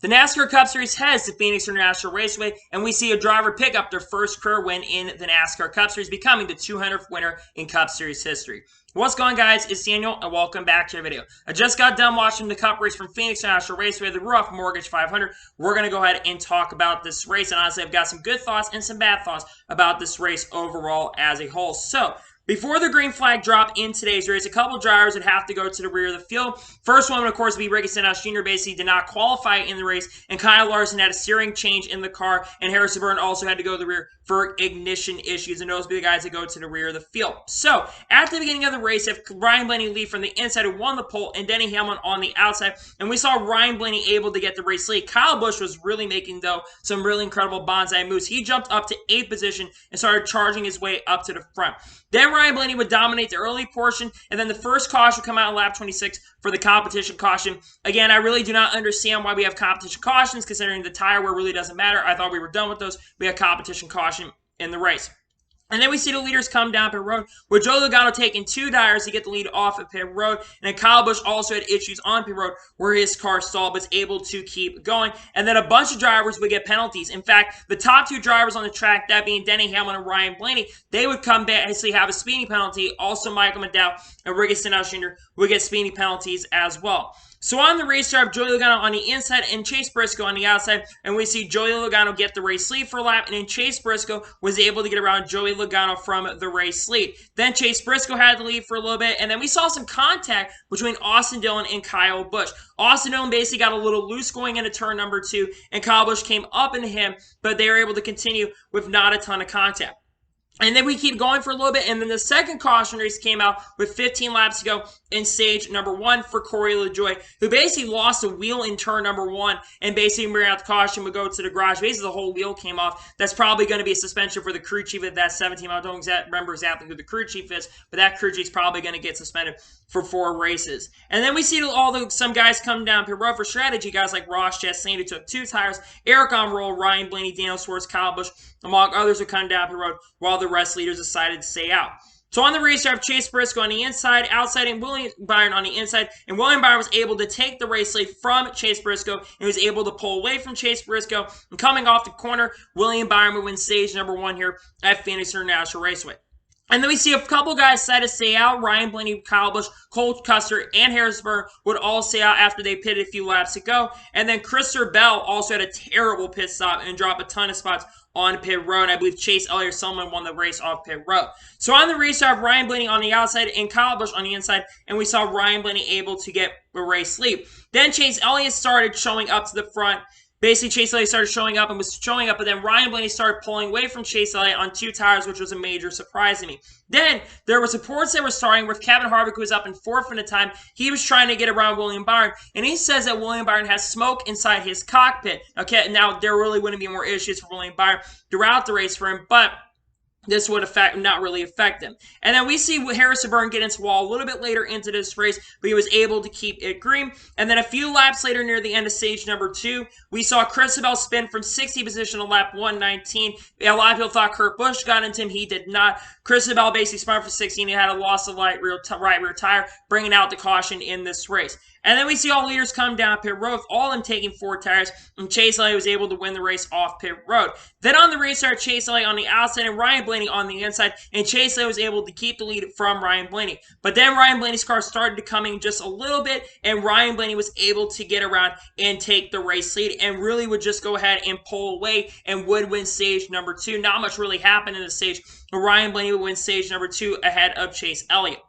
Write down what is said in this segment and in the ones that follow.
The NASCAR Cup Series heads to Phoenix International Raceway, and we see a driver pick up their first career win in the NASCAR Cup Series, becoming the 200th winner in Cup Series history. What's going on, guys? It's Daniel, and welcome back to the video. I just got done watching the Cup race from Phoenix International Raceway, the Rough Mortgage 500. We're going to go ahead and talk about this race, and honestly, I've got some good thoughts and some bad thoughts about this race overall as a whole. So, before the green flag drop in today's race, a couple drivers would have to go to the rear of the field. First one would, of course, be Ricky Stenhouse Jr. Basically did not qualify in the race, and Kyle Larson had a steering change in the car, and Harrison Burton also had to go to the rear for ignition issues, and those would be the guys that go to the rear of the field. So, at the beginning of the race, if Ryan Blaney lead from the inside, who won the pole, and Denny Hamlin on the outside, and we saw Ryan Blaney able to get the race lead. Kyle Busch was really making, though, some really incredible bonsai moves. He jumped up to 8th position and started charging his way up to the front. Then Ryan Blaney would dominate the early portion, and then the first caution would come out in lap 26 for the competition caution. Again, I really do not understand why we have competition cautions, considering the tire wear really doesn't matter. I thought we were done with those. We had competition caution in the race. And then we see the leaders come down pit road, with Joey Logano taking 2 tires to get the lead off at pit road. And then Kyle Busch also had issues on pit road where his car stalled, but was able to keep going. And then a bunch of drivers would get penalties. In fact, the top 2 drivers on the track, that being Denny Hamlin and Ryan Blaney, they would come back and have a speeding penalty. Also, Michael McDowell and Ricky Stenhouse Jr. would get speeding penalties as well. So on the race, we have Joey Logano on the inside and Chase Briscoe on the outside. And we see Joey Logano get the race lead for a lap. And then Chase Briscoe was able to get around Joey Logano from the race lead. Then Chase Briscoe had the lead for a little bit. And then we saw some contact between Austin Dillon and Kyle Busch. Austin Dillon basically got a little loose going into turn number 2. And Kyle Busch came up into him. But they were able to continue with not a ton of contact. And then we keep going for a little bit, and then the second caution race came out with 15 laps to go in stage number 1 for Corey LaJoie, who basically lost a wheel in turn number 1, and basically bring out the caution would go to the garage. Basically, the whole wheel came off. That's probably going to be a suspension for the crew chief of that 17. I don't remember exactly who the crew chief is, but that crew chief is probably going to get suspended for 4 races. And then we see some guys come down pit road for strategy, guys like Ross Chastain, who took 2 tires, Eric on roll, Ryan Blaney, Daniel Suarez, Kyle Busch, among others who come down pit road, while the rest leaders decided to stay out. So on the race, you have Chase Briscoe on the inside, outside, and William Byron on the inside. And William Byron was able to take the race lead from Chase Briscoe and was able to pull away from Chase Briscoe. And coming off the corner, William Byron would win stage number 1 here at Phoenix International Raceway. And then we see a couple guys decide to stay out. Ryan Blaney, Kyle Busch, Cole Custer, and Harrison Burton would all stay out after they pitted a few laps to go. And then Christopher Bell also had a terrible pit stop and dropped a ton of spots on pit road. I believe Chase Elliott or someone won the race off pit road. So on the race, we have Ryan Blaney on the outside and Kyle Busch on the inside. And we saw Ryan Blaney able to get the race lead. Then Chase Elliott started showing up to the front. Basically, Chase Elliott started showing up and was showing up, but then Ryan Blaney started pulling away from Chase Elliott on 2 tires, which was a major surprise to me. Then, there were reports that were starting with Kevin Harvick, who was up in 4th at the time. He was trying to get around William Byron, and he says that William Byron has smoke inside his cockpit. Okay, now, there really wouldn't be more issues for William Byron throughout the race for him, but this would not really affect him. And then we see Harrison Burton get into the wall a little bit later into this race, but he was able to keep it green. And then a few laps later, near the end of stage number 2, we saw Christopher spin from 60 position to lap 119. A lot of people thought Kurt Busch got into him. He did not. Christopher basically spun for 16. He had a loss of right rear tire, bringing out the caution in this race. And then we see all leaders come down pit road, all of them taking 4 tires, and Chase Elliott was able to win the race off pit road. Then on the race start, Chase Elliott on the outside and Ryan Blaney on the inside, and Chase Elliott was able to keep the lead from Ryan Blaney. But then Ryan Blaney's car started to come in just a little bit, and Ryan Blaney was able to get around and take the race lead, and really would just go ahead and pull away and would win stage number 2. Not much really happened in the stage, but Ryan Blaney would win stage number 2 ahead of Chase Elliott.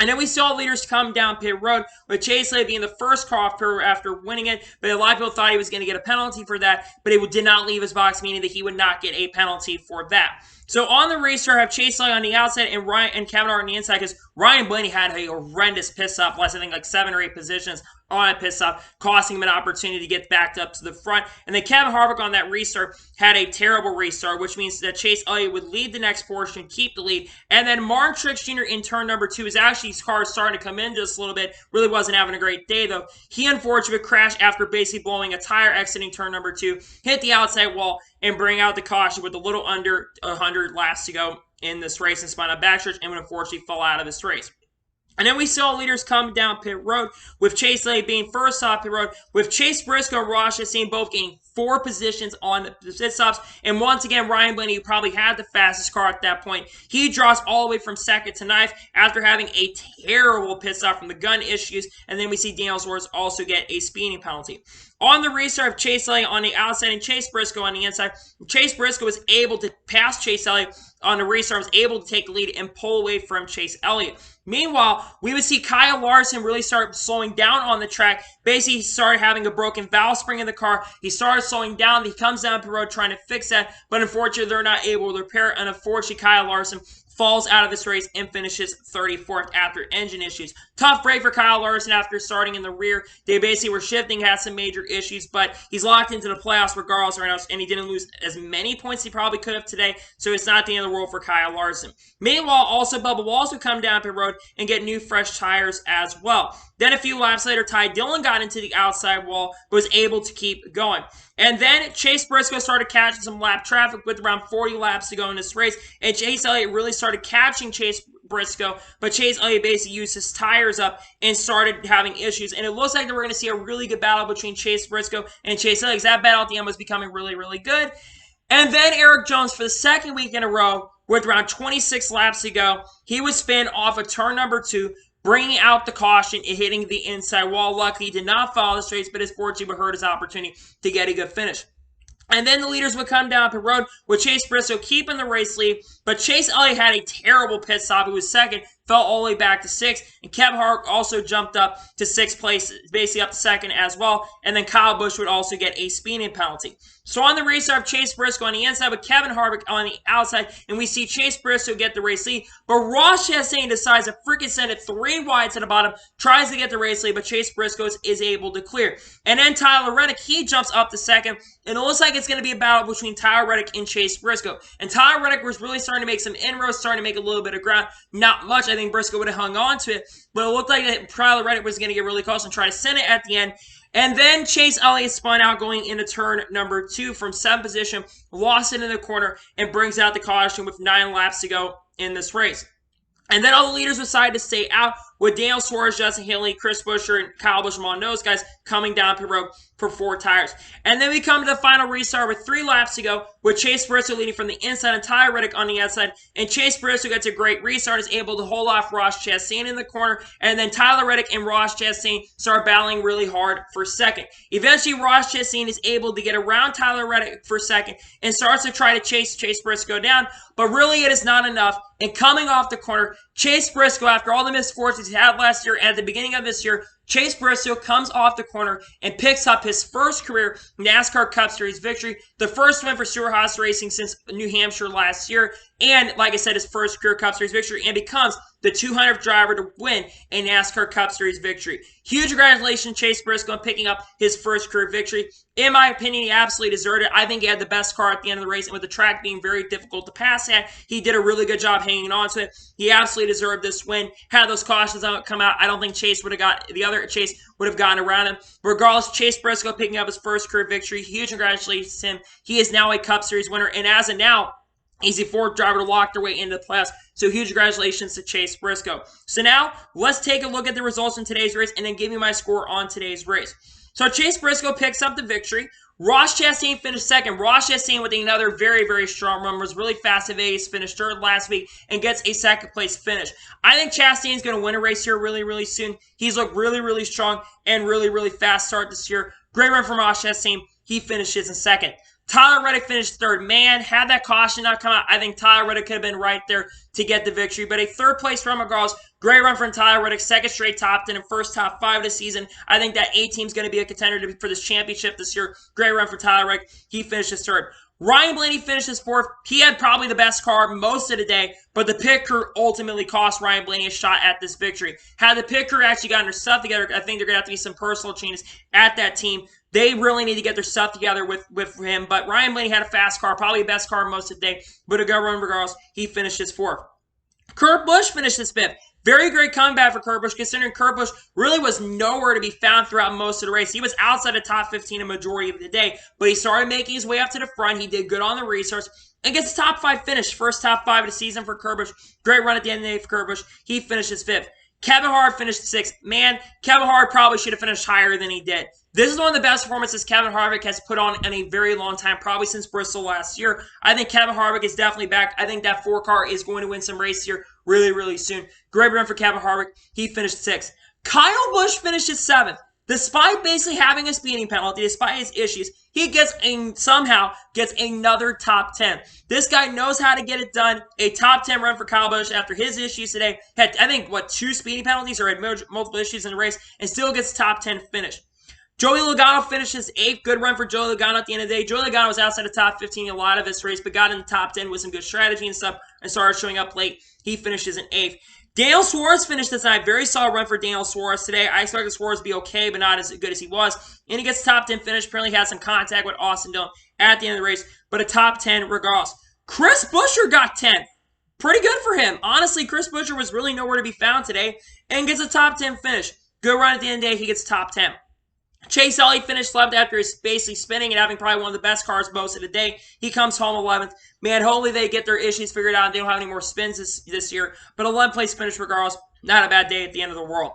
And then we saw leaders come down pit road, with Chase Elliott being the first car off pit road after winning it. But a lot of people thought he was going to get a penalty for that, but he did not leave his box, meaning that he would not get a penalty for that. So on the race car, I have Chase Elliott on the outside and Kevin Hart on the inside, because Ryan Blaney had a horrendous pit stop, I think like 7 or 8 positions on a pit stop, costing him an opportunity to get backed up to the front. And then Kevin Harvick on that restart had a terrible restart, which means that Chase Elliott would lead the next portion, keep the lead. And then Martin Truex Jr. in turn number 2 is actually, his car is starting to come in just a little bit. Really wasn't having a great day, though. He unfortunately crashed after basically blowing a tire exiting turn number 2, hit the outside wall, and bring out the caution with a little under 100 laps to go in this race, and spun a backstretch and would unfortunately fall out of this race. And then we saw leaders come down pit road, with Chase Elliott being first off pit road, with Chase Briscoe and Ross Chastain both gaining 4 positions on the pit stops. And once again, Ryan Blaney, who probably had the fastest car at that point, he drops all the way from second to ninth after having a terrible pit stop from the gun issues. And then we see Daniel Suarez also get a speeding penalty. On the restart of Chase Elliott on the outside and Chase Briscoe on the inside, Chase Briscoe was able to pass Chase Elliott on the restart, was able to take the lead and pull away from Chase Elliott. Meanwhile, we would see Kyle Larson really start slowing down on the track. Basically, he started having a broken valve spring in the car. He started slowing down. He comes down the road trying to fix that, but unfortunately, they're not able to repair it. And unfortunately, Kyle Larson falls out of this race and finishes 34th after engine issues. Tough break for Kyle Larson after starting in the rear. They basically were shifting, had some major issues, but he's locked into the playoffs regardless right now, and he didn't lose as many points as he probably could have today, so it's not the end of the world for Kyle Larson. Meanwhile, also Bubba Wallace would come down pit road and get new fresh tires as well. Then a few laps later, Ty Dillon got into the outside wall, but was able to keep going. And then Chase Briscoe started catching some lap traffic with around 40 laps to go in this race. And Chase Elliott really started catching Chase Briscoe, but Chase Elliott basically used his tires up and started having issues. And it looks like that we're going to see a really good battle between Chase Briscoe and Chase Elliott, because that battle at the end was becoming really, really good. And then Eric Jones, for the second week in a row, with around 26 laps to go, he would spin off of turn number 2, bringing out the caution and hitting the inside wall. Luckily, he did not follow the race, but unfortunately would hurt his opportunity to get a good finish. And then the leaders would come down pit road with Chase Briscoe keeping the race lead. But Chase Elliott had a terrible pit stop. He was second, fell all the way back to 6th. And Kevin Harvick also jumped up to 6th place, basically up to 2nd as well. And then Kyle Busch would also get a speeding penalty. So on the restart, Chase Briscoe on the inside with Kevin Harvick on the outside. And we see Chase Briscoe get the race lead. But Ross Chastain decides to freaking send it 3 wide to the bottom. Tries to get the race lead, but Chase Briscoe is able to clear. And then Tyler Reddick, he jumps up to 2nd. And it looks like it's going to be a battle between Tyler Reddick and Chase Briscoe. And Tyler Reddick was really starting to make some inroads, starting to make a little bit of ground. Not much. I think Briscoe would have hung on to it. But it looked like Tyler Reddick was going to get really close and try to send it at the end. And then Chase Elliott spun out going into turn number 2 from 7th position, lost it in the corner, and brings out the caution with 9 laps to go in this race. And then all the leaders decided to stay out, with Daniel Suarez, Justin Haley, Chris Buescher, and Kyle Busch among those guys coming down pit road for 4 tires. And then we come to the final restart with 3 laps to go, with Chase Briscoe leading from the inside and Tyler Reddick on the outside. And Chase Briscoe gets a great restart, is able to hold off Ross Chastain in the corner. And then Tyler Reddick and Ross Chastain start battling really hard for 2nd. Eventually, Ross Chastain is able to get around Tyler Reddick for 2nd and starts to try to chase Briscoe down. But really, it is not enough. And coming off the corner, Chase Briscoe, after all the misfortunes he had last year, at the beginning of this year, Chase Briscoe comes off the corner and picks up his first career NASCAR Cup Series victory, the first win for Stewart-Haas Racing since New Hampshire last year, and like I said, his first career Cup Series victory, and becomes the 200th driver to win a NASCAR Cup Series victory. Huge congratulations, Chase Briscoe, on picking up his first career victory. In my opinion, he absolutely deserved it. I think he had the best car at the end of the race, and with the track being very difficult to pass at, he did a really good job hanging on to it. He absolutely deserved this win. Had those cautions come out, I don't think Chase would have got the other. Chase would have gotten around him. Regardless, Chase Briscoe picking up his first career victory. Huge congratulations to him. He is now a Cup Series winner, and as of now, he's the 4th driver to lock their way into the playoffs. So huge congratulations to Chase Briscoe. So now, let's take a look at the results in today's race and then give you my score on today's race. So Chase Briscoe picks up the victory. Ross Chastain finished 2nd. Ross Chastain with another very, very strong run. Was really fast at Vegas, finished 3rd last week, and gets a 2nd place finish. I think Chastain's going to win a race here really, really soon. He's looked really, really strong and really, really fast start this year. Great run from Ross Chastain. He finishes in 2nd. Tyler Reddick finished 3rd. Man, had that caution not come out, I think Tyler Reddick could have been right there to get the victory. But a 3rd place run, regardless. Great run from Tyler Reddick. 2nd straight top 10 and first top 5 of the season. I think that A-team's going to be a contender for this championship this year. Great run for Tyler Reddick. He finishes 3rd. Ryan Blaney finishes 4th. He had probably the best car most of the day, but the pit crew ultimately cost Ryan Blaney a shot at this victory. Had the pit crew actually gotten their stuff together, I think they're going to have to be some personal changes at that team. They really need to get their stuff together with him, but Ryan Blaney had a fast car, probably the best car most of the day, but a good run regardless. He finishes 4th. Kurt Busch finishes 5th. Very great comeback for Kurt Busch, considering Kurt Busch really was nowhere to be found throughout most of the race. He was outside the top 15 a majority of the day, but he started making his way up to the front. He did good on the restarts and gets a top 5 finish. First top 5 of the season for Kurt Busch. Great run at the end of the day for Kurt Busch. He finishes 5th. Kevin Harvick finished 6th. Man, Kevin Harvick probably should have finished higher than he did. This is one of the best performances Kevin Harvick has put on in a very long time, probably since Bristol last year. I think Kevin Harvick is definitely back. I think that 4 car is going to win some race here really, really soon. Great run for Kevin Harvick. He finished 6th. Kyle Busch finishes 7th. Despite basically having a speeding penalty, despite his issues, he somehow gets another top 10. This guy knows how to get it done. A top 10 run for Kyle Busch after his issues today. Had, I think, 2 speeding penalties or had multiple issues in the race and still gets top 10 finish. Joey Logano finishes 8th. Good run for Joey Logano at the end of the day. Joey Logano was outside the top 15 in a lot of this race, but got in the top 10 with some good strategy and stuff and started showing up late. He finishes in 8th. Daniel Suarez finished this night. Very solid run for Daniel Suarez today. I expected Suarez to be okay, but not as good as he was. And he gets top 10 finish. Apparently had some contact with Austin Dillon at the end of the race, but a top 10 regardless. Chris Buescher got 10th. Pretty good for him. Honestly, Chris Buescher was really nowhere to be found today and gets a top 10 finish. Good run at the end of the day. He gets top 10. Chase Elliott finished 11th after he's basically spinning and having probably one of the best cars most of the day. He comes home 11th. Man, hopefully they get their issues figured out and they don't have any more spins this year. But 11th place finish regardless. Not a bad day at the end of the world.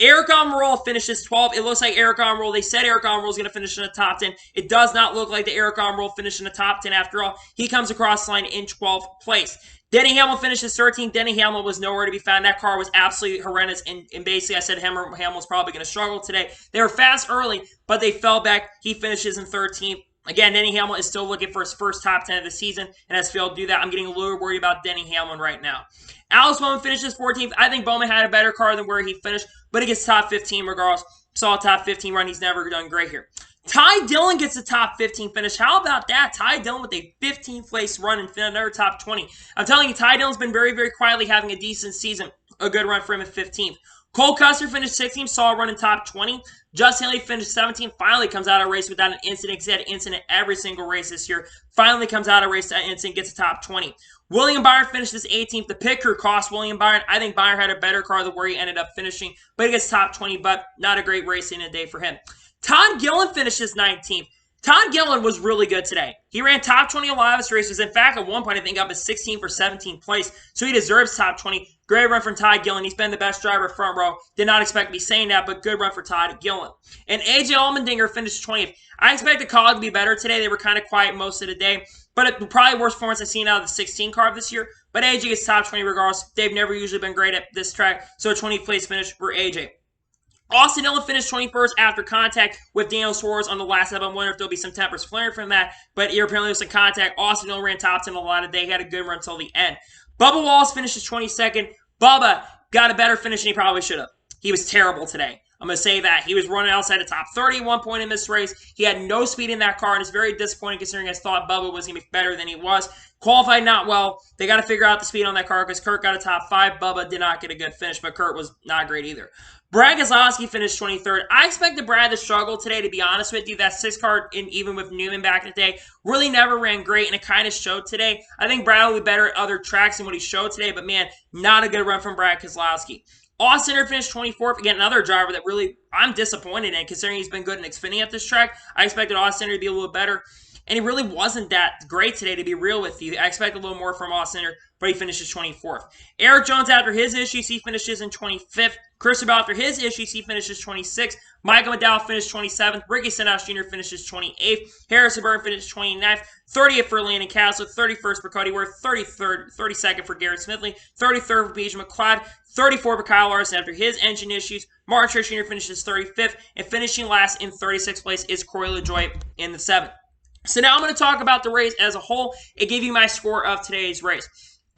Eric Almirola finishes 12th. It looks like Eric Almirola, they said Eric Almirola is going to finish in the top 10. It does not look like the Eric Almirola finished in the top 10 after all. He comes across the line in 12th place. Denny Hamlin finishes 13th. Denny Hamlin was nowhere to be found. That car was absolutely horrendous. And basically, I said Hamlin was probably going to struggle today. They were fast early, but they fell back. He finishes in 13th. Again, Denny Hamlin is still looking for his first top 10 of the season and has failed to do that. I'm getting a little worried about Denny Hamlin right now. Alex Bowman finishes 14th. I think Bowman had a better car than where he finished, but he gets top 15 regardless. Saw a top 15 run. He's never done great here. Ty Dillon gets a top 15 finish. How about that? Ty Dillon with a 15th place run and another top 20. I'm telling you, Ty Dillon's been very, very quietly having a decent season. A good run for him at 15th. Cole Custer finished 16th, saw a run in top 20. Justin Haley finished 17th, finally comes out of a race without an incident. He's had an incident every single race this year. Finally comes out of a race without an incident, gets a top 20. William Byron finishes 18th. The pit crew cost William Byron. I think Byron had a better car than where he ended up finishing, but he gets top 20, but not a great race in a day for him. Todd Gillen finishes 19th. Todd Gillen was really good today. He ran top 20 in a lot of his races. In fact, at one point, I think up as 16th or 17th place. So he deserves top 20. Great run from Todd Gillen. He's been the best driver front row. Did not expect to be saying that, but good run for Todd Gillen. And AJ Allmendinger finished 20th. I expected Cog to be better today. They were kind of quiet most of the day. But it probably worst performance I've seen out of the 16 car this year. But AJ gets top 20 regardless. They've never usually been great at this track. So a 20th place finish for AJ. Austin Dillon finished 21st after contact with Daniel Suarez on the last lap. I wonder if there'll be some tempers flaring from that. But here apparently there's some contact. Austin Dillon ran top 10 a lot of the day. He had a good run until the end. Bubba Wallace finishes 22nd. Bubba got a better finish than he probably should have. He was terrible today. I'm going to say that. He was running outside the top 30 at one point in this race. He had no speed in that car, and it's very disappointing considering I thought Bubba was going to be better than he was. Qualified not well. They got to figure out the speed on that car because Kurt got a top 5. Bubba did not get a good finish, but Kurt was not great either. Brad Keselowski finished 23rd. I expected Brad to struggle today, to be honest with you. That 6 car, even with Newman back in the day, really never ran great, and it kind of showed today. I think Brad will be better at other tracks than what he showed today, but man, not a good run from Brad Keselowski. Austin Cindric finished 24th. Again, another driver that really I'm disappointed in, considering he's been good in Xfinity at this track. I expected Austin Cindric to be a little better, and he really wasn't that great today, to be real with you. I expected a little more from Austin Cindric, but he finishes 24th. Eric Jones, after his issues, he finishes in 25th. Christopher Bell, after his issues, he finishes 26th. Michael McDowell finished 27th. Ricky Stenhouse Jr. finishes 28th. Harrison Burton finished 29th. 30th for Landon Castle. 31st for Cody Worth. 32nd for Garrett Smithley. 33rd for BJ McLeod. 34th for Kyle Larson after his engine issues. Martin Truex Jr. finishes 35th. And finishing last in 36th place is Corey LaJoie in the 7th. So now I'm going to talk about the race as a whole and give you my score of today's race.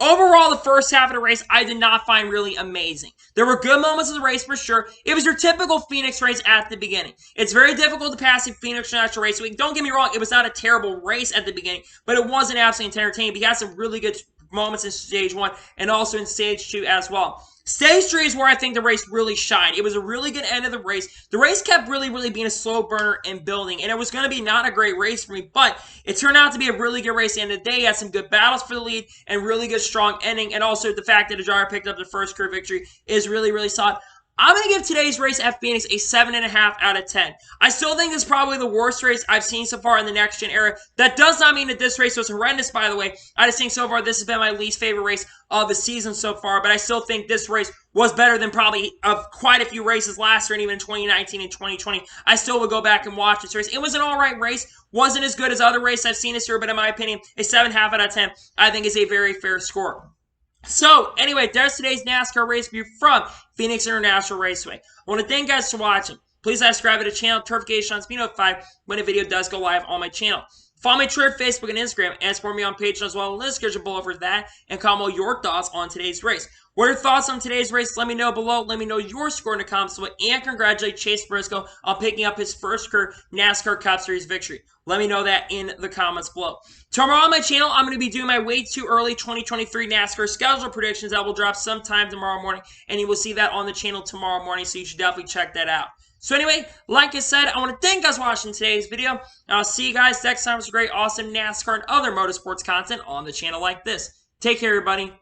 Overall, the first half of the race, I did not find really amazing. There were good moments of the race for sure. It was your typical Phoenix race at the beginning. It's very difficult to pass a Phoenix International Race Week. Don't get me wrong, it was not a terrible race at the beginning, but it wasn't absolutely entertaining. But he had some really good moments in Stage 1 and also in Stage 2 as well. Stage 3 is where I think the race really shined. It was a really good end of the race. The race kept really being a slow burner and building, and it was going to be not a great race for me, but it turned out to be a really good race at the end of the day. It had some good battles for the lead and really good strong ending, and also the fact that the driver picked up the first career victory is really solid. I'm going to give today's race at Phoenix a 7.5 out of 10. I still think it's probably the worst race I've seen so far in the Next Gen era. That does not mean that this race was horrendous, by the way. I just think so far this has been my least favorite race of the season so far, but I still think this race was better than probably of quite a few races last year and even in 2019 and 2020. I still would go back and watch this race. It was an all-right race. Wasn't as good as other races I've seen this year, but in my opinion, a 7.5 out of 10 I think is a very fair score. So, anyway, there's today's NASCAR race review from Phoenix International Raceway. I want to thank you guys for watching. Please subscribe to the channel, notifications, be notified when a video does go live on my channel. Follow me on Twitter, Facebook, and Instagram, and support me on Patreon as well. Let's get below for that, and comment all your thoughts on today's race. What are your thoughts on today's race? Let me know below. Let me know your score in the comments below, and congratulate Chase Briscoe on picking up his first career NASCAR Cup Series victory. Let me know that in the comments below. Tomorrow on my channel, I'm going to be doing my way too early 2023 NASCAR schedule predictions that will drop sometime tomorrow morning, and you will see that on the channel tomorrow morning, so you should definitely check that out. So anyway, like I said, I want to thank you guys for watching today's video, and I'll see you guys next time for some great, awesome NASCAR and other motorsports content on the channel like this. Take care, everybody.